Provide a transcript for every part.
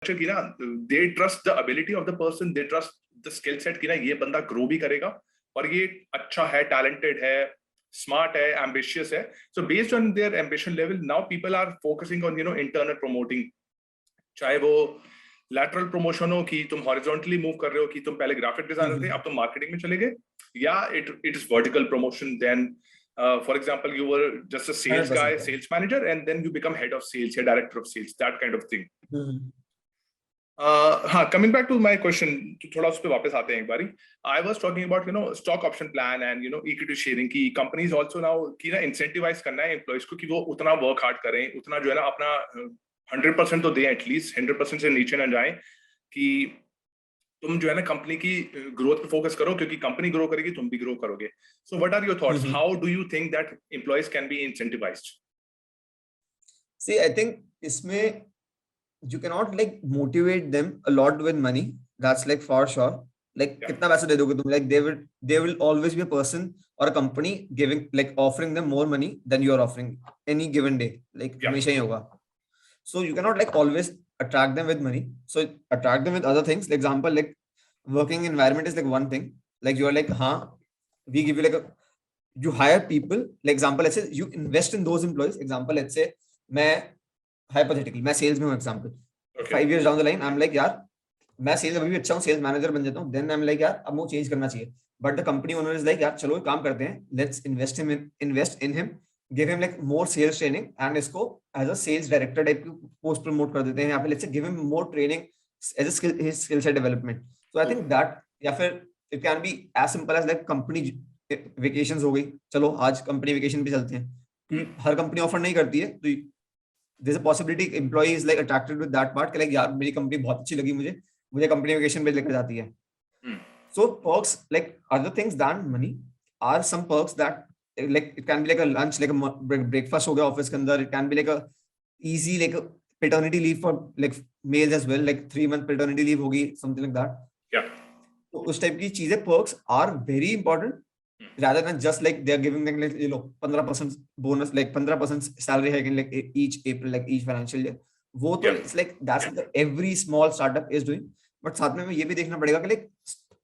की ना, they trust the ability of the person, they trust the skill set की ना ये बंदा ग्रो भी करेगा और ये अच्छा है, टैलेंटेड है, स्मार्ट है, एम्बिशियस है. So based on their ambition level now people are focusing on internal promoting. चाहे वो लैटरल प्रमोशन हो कि तुम हॉरिजॉन्टली मूव कर रहे हो, कि तुम पहले ग्राफिक डिजाइनर थे अब तुम मार्केटिंग में चले गए, या it is vertical promotion. Then for example you were just a sales guy, 100%. sales manager, and then you become head of sales or director of sales, that kind of thing. हाँ, coming back to my question, थोड़ा उस पे वापस आते हैं एक बारी. I was talking about stock option plan and equity sharing की companies also now की ना incentivize करना है employees को कि वो उतना work hard करें, उतना जो है ना अपना 100% तो दें, एटलीस्ट 100% से नीचे ना जाएं, कि तुम जो है ना कंपनी की ग्रोथ पे फोकस करो, क्योंकि कंपनी ग्रो करेगी तुम भी ग्रो करोगे. So what are your thoughts, how do you think that employees can be incentivized? See, I think इसमें you cannot like motivate them a lot with money. That's like for sure. Like कितना पैसा दे दोगे तुम? Like they will always be a person or a company giving like offering them more money than you are offering any given day. Like हमेशा ही होगा. So you cannot like always attract them with money. So attract them with other things. Like example, like working environment is like one thing. Like you are like, we give you like you hire people. Like example, let's say you invest in those employees. Example, let's say hypothetically, मैं sales में हूँ example. 5 years down the line, I'm like यार मैं sales अभी भी अच्छा हूँ, sales manager बन जाता हूँ. Then I'm like यार अब मुझे change करना चाहिए. But the company owner is like यार चलो एक काम करते हैं. Let's invest in him. Give him like more sales training and इसको as a sales director type की post promote कर देते हैं यहाँ पे. Let's say give him more training as a his skill set development. So I think that या फिर it can be as simple as like company vacations हो गई. चलो आज company vacation पे चलते हैं. हर company offer नहीं करती है, तो there's a possibility employee is like attracted with that part कि like यार मेरी company बहुत अच्छी लगी मुझे company vacation पे लेकर जाती है. So perks like other things than money are some perks that like it can be like a lunch, like a breakfast हो गया office के अंदर. It can be like a easy like a paternity leave for like males as well, like 3-month paternity leave होगी, something like that. तो उस type की चीजें perks are very important rather than just like they are giving them like 15% bonus, like 15% salary hike in like each April, like each financial year. वो तो it's like that's what every small startup is doing. But साथ में ये भी देखना पड़ेगा कि like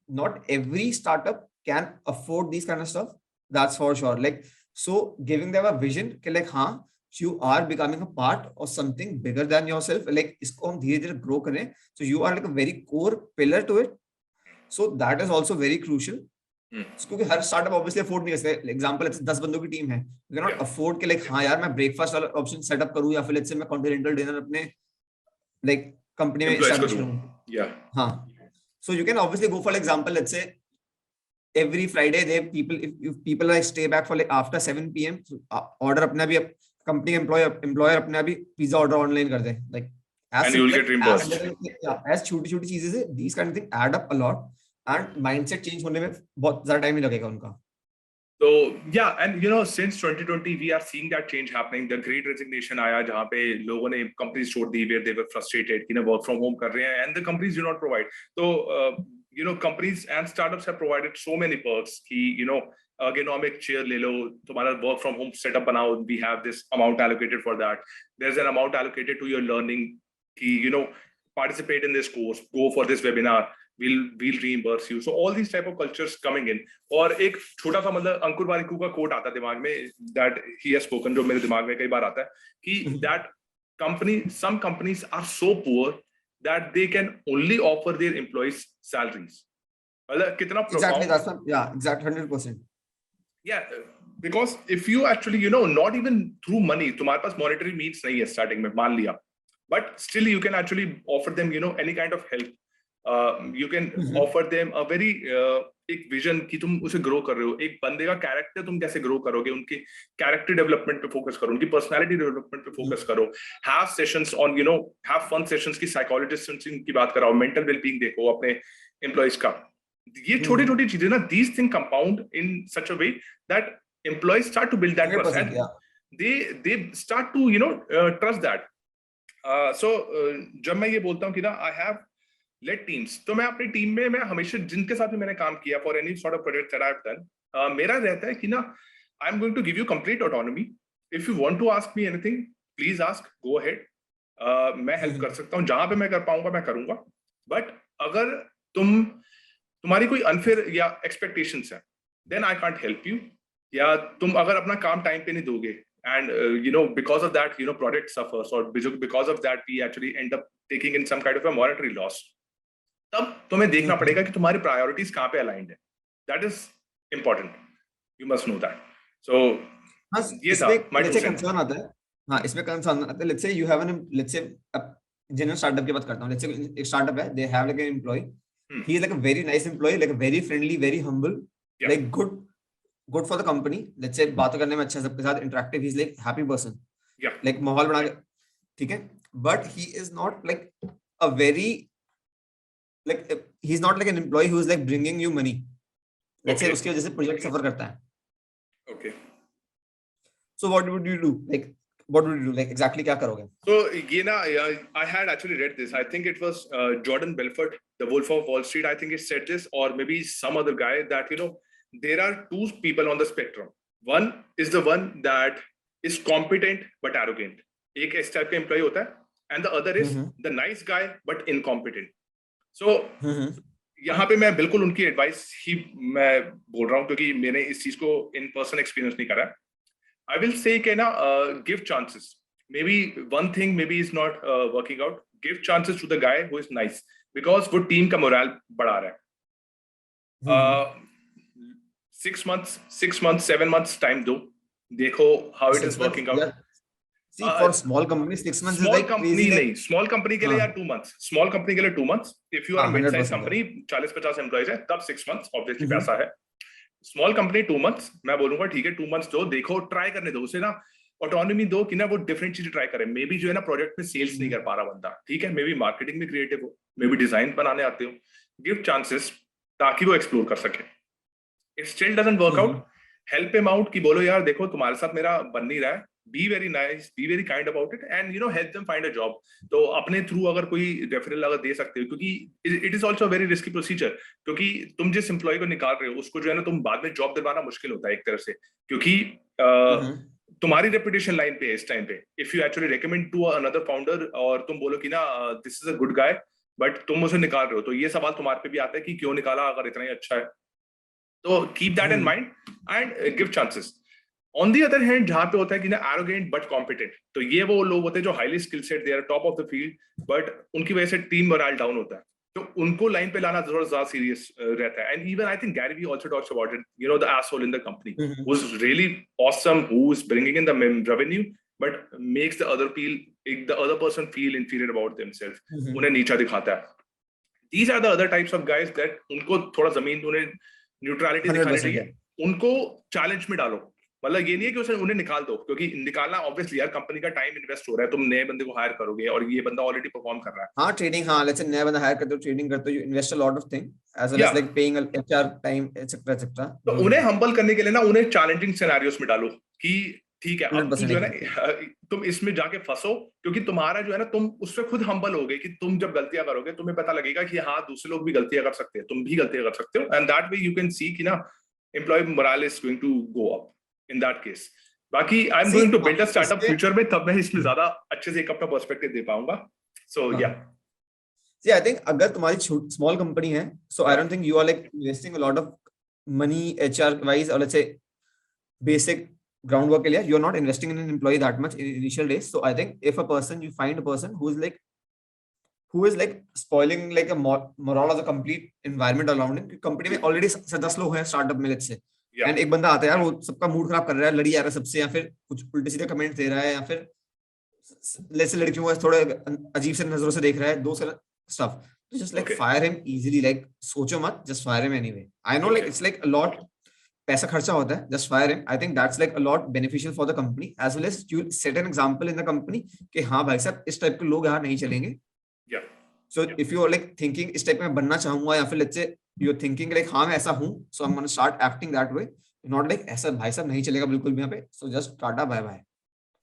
not every startup can afford these kind of stuff. That's for sure. Like so giving them a vision कि like you are becoming a part of something bigger than yourself. Like इसको हम धीरे धीरे grow करें. So you are like a very core pillar to it. So that is also very crucial. क्योंकि हर startup obviously afford नहीं कर सकते. Example 10 बंदों की टीम है, यू कैन नॉट अफोर्ड के लाइक यार मैं ब्रेकफास्ट वाला ऑप्शन सेटअप करूं या फिर लेट्स से मैं कॉन्टिनेंटल डिनर अपने लाइक कंपनी में एस्टैब्लिश करूं. So you can obviously go for example let's say every Friday they if people like stay back for like after 7 p.m. order अपना भी company employer अपना भी pizza order online कर दे, like as and you will get reimbursed. as छोटी-छोटी चीजें से these kind of thing add up a lot. And mindset change होने में बहुत ज़्यादा टाइम नहीं लगेगा उनका. So yeah, and since 2020 we are seeing that change happening. The Great Resignation आया जहाँ पे लोगों ने companies छोड़ दी where they were frustrated कि ना work from home कर रहे हैं and the companies do not provide. So companies and startups have provided so many perks कि ergonomic chair ले लो, तुम्हारा work from home setup बनाओ, we have this amount allocated for that. There's an amount allocated to your learning कि participate in this course, go for this webinar. We'll reimburse you. So all these type of cultures coming in. और एक छोटा सा मतलब अंकुर वारिकू का coat आता है दिमाग में that he has spoken, जो मेरे दिमाग में कई बार आता है कि that some companies are so poor that they can only offer their employees salaries. मतलब कितना profound. Exactly, that's what, yeah, exactly 100%. Yeah, because if you actually not even through money, तुम्हारे पास monetary means नहीं है starting में, मान लिया, but still you can actually offer them any kind of help. You can offer them a very एक vision कि तुम उसे ग्रो कर रहे हो. एक बंदे का कैरेक्टर तुम कैसे ग्रो करोगे, उनके कैरेक्टर डेवलपमेंट पे फोकस करो, उनकी पर्सनालिटी डेवलपमेंट पे फोकस करो. Have sessions on have fun sessions की साइकोलॉजिस्ट की बात कराओ, मेंटल वेलबींग देखो अपने एम्प्लॉइज का. ये छोटी छोटी चीजें ना, these thing compound in such a way that employees start to build that trust and they start to trust that. So जब मैं ये बोलता हूँ कि ना आई हैव लेट टीम्स, तो मैं अपनी टीम में मैं हमेशा जिनके साथ भी मैंने काम किया for any sort of project that I have done, मेरा रहता है कि ना I am going to give you complete autonomy. If you want to ask me anything please ask, go ahead. मैं हेल्प कर सकता हूँ, जहां पे मैं कर पाऊंगा मैं करूंगा, बट अगर तुम्हारी कोई अनफेयर या एक्सपेक्टेशंस है, then I can't help you. या तुम अगर अपना काम टाइम पे नहीं दोगे and because of that product suffers, और because of that we actually and up taking in some kind of a monetary loss, तब तुम्हें देखना पड़ेगा कि तुम्हारी प्रायोरिटीज कहाँ पे अलाइंड है। That is important, you must know that. So हाँ, ये था इसमें my let's two say cents. Concern आता है। हाँ, इसमें कंसर्न आता है, let's say you have an, let's say genuine startup की बात करता हूँ। लेट्स से एक स्टार्टअप है, they have like an employee, he is like a very nice employee, like very friendly, very humble, like good for the company. Let's say बात करने में अच्छा, सबके साथ interactive, he is like happy person, like माहौल बना के, ठीक है। But he is not like a very, like he is not like an employ who is like bringing you money. Let's say उसकी वजह से प्रोजेक्ट सफर करता है। Okay, So what would you do? Like, what would you do? Like, exactly क्या करोगे? so I had actually read this. I think it was Jordan Belfort, the Wolf of Wall Street. I think he said this, or maybe some other guy, that there are two people on the spectrum. One is the one that is competent but arrogant. एक इस type का employ होता है, and the other is the nice guy but incompetent. So यहाँ पे मैं बिल्कुल उनकी एडवाइस ही मैं बोल रहा हूँ, क्योंकि मैंने इस चीज को इन पर्सन एक्सपीरियंस नहीं करा है। I will say कि ना give chances. Maybe one thing maybe is not working out. Give chances to the guy who is nice, because वो टीम का मोरल बढ़ा रहा है। 6 months, 7 months time दो, देखो how it is working out. See, for small companies, 6 months is like company crazy. नहीं, small company के लिए यार 2 months. Small company के लिए 2 months. If you are a mid-size company, 40-50 employees है, तब 6 months obviously पैसा है। स्मॉल कंपनी 2 months, मैं बोलूंगा ठीक है 2 months दो, देखो ट्राई करने दो उसे ना, ऑटोनॉमी दो कि ना वो डिफरेंट चीजें ट्राई करे। मे बी जो है ना प्रोजेक्ट में सेल्स नहीं कर पा रहा बंदा, ठीक है, मे बी मार्केटिंग में क्रिएटिव हो, मे बी डिजाइन बनाने आते हो, गिव चांसेस ताकि वो एक्सप्लोर कर सके। If still doesn't work out, help him out कि बोलो यार देखो तुम्हारे साथ मेरा बन नहीं रहा है, be very nice, be very kind about it, and help them find a job. तो अपने थ्रू अगर कोई रेफरल अगर दे सकते हो, क्योंकि it is also very risky procedure, क्योंकि तुम जिस एम्प्लॉय को निकाल रहे हो उसको जो है ना तुम बाद में जॉब दिलवाना मुश्किल होता है एक तरह से, क्योंकि तुम्हारी रेपुटेशन लाइन पे है इस टाइम पे। If you actually recommend to another founder और तुम बोलो कि ना this is a good guy, but तुम उसे निकाल रहे हो, तो ये सवाल तुम्हारे पे भी आता है कि क्यों निकाला अगर इतना ही अच्छा है। तो keep that in mind and give chances. On the other hand, जहां पे होता है कि ना एरोगेंट बट कॉम्पिटेंट, तो ये वो लोग होते हैं जो highly skill set, they are top of the field, but उनकी वजह से टीम मोरल डाउन होता है, तो उनको लाइन पे लाना थोड़ा ज्यादा सीरियस रहता है। And even I think Gary Vee also talks about it, the asshole in the company who is really awesome, who is bringing in the revenue but makes the other person feel inferior about themselves, उन्हें नीचा दिखाता है। These are the other types of guys that उनको थोड़ा जमीन, उन्हें neutrality दिखानी चाहिए, उनको चैलेंज में डालो। मतलब ये नहीं है कि उन्हें निकाल दो, क्योंकि निकालना ऑब्वियसली यार कंपनी का टाइम इन्वेस्ट हो रहा है, तुम नए बंदे को हायर करोगे और ये बंदा ऑलरेडी परफॉर्म कर रहा है। हाँ, ट्रेनिंग, हाँ, लेट्स से नया बंदा हायर करते हो, ट्रेनिंग करते हो, you invest a lot of thing as well as like paying HR time etcetera etcetera. तो उन्हें हम्बल करने के लिए ना उन्हें चैलेंजिंग सिनेरियोस में डालो कि ठीक है अब तुम जो है ना तुम इसमें जाके फंसो, क्योंकि तुम्हारा जो है ना तुम उससे खुद हम्बल हो गए कि तुम जब गलतियां करोगे तुम्हें पता लगेगा कि हाँ दूसरे लोग भी गलतियां कर सकते हैं, तुम भी गलतियां कर सकते हो, and that way you can see कि ना employee morale is going to go up in that case. बाकी I am going to build a startup future में, तब मैं इसमें ज्यादा अच्छे से एक अपना पर्सपेक्टिव दे पाऊंगा। सो या See, I think अगर तुम्हारी स्मॉल कंपनी है, so I don't think you are like investing a lot of money HR wise or let's say basic groundwork के लिए, you are not investing in an employee that much in initial days. So I think if you find a person who is like spoiling like a morale of the complete environment around him, company में already 10 लोग हैं startup में, let's say, and एक बंदा आता है यार वो सबका मूड खराब कर रहा है, लड़ी जा रहा है सबसे, या फिर कुछ उल्टे सीधे कमेंट दे रहा है, या फिर let's say लड़कियों को थोड़े अजीब से नजरों से देख रहा है, दो stuff, just like fire him easily, like सोचो मत, just fire him anyway. I know like it's like a lot पैसा खर्चा होता है, just fire him. I think that's like a lot beneficial for the company as well as you set an example in the company कि हाँ भाई साहब इस type के लोग यहाँ नहीं चलेंगे। So if you are like thinking इस टाइप में बनना चाहूंगा, या फिर let's say you're thinking like हाँ मैं ऐसा हूँ, so I'm gonna start acting that way, not like ऐसा भाई साहब नहीं चलेगा बिल्कुल भी यहाँ पे, so just tata bye bye.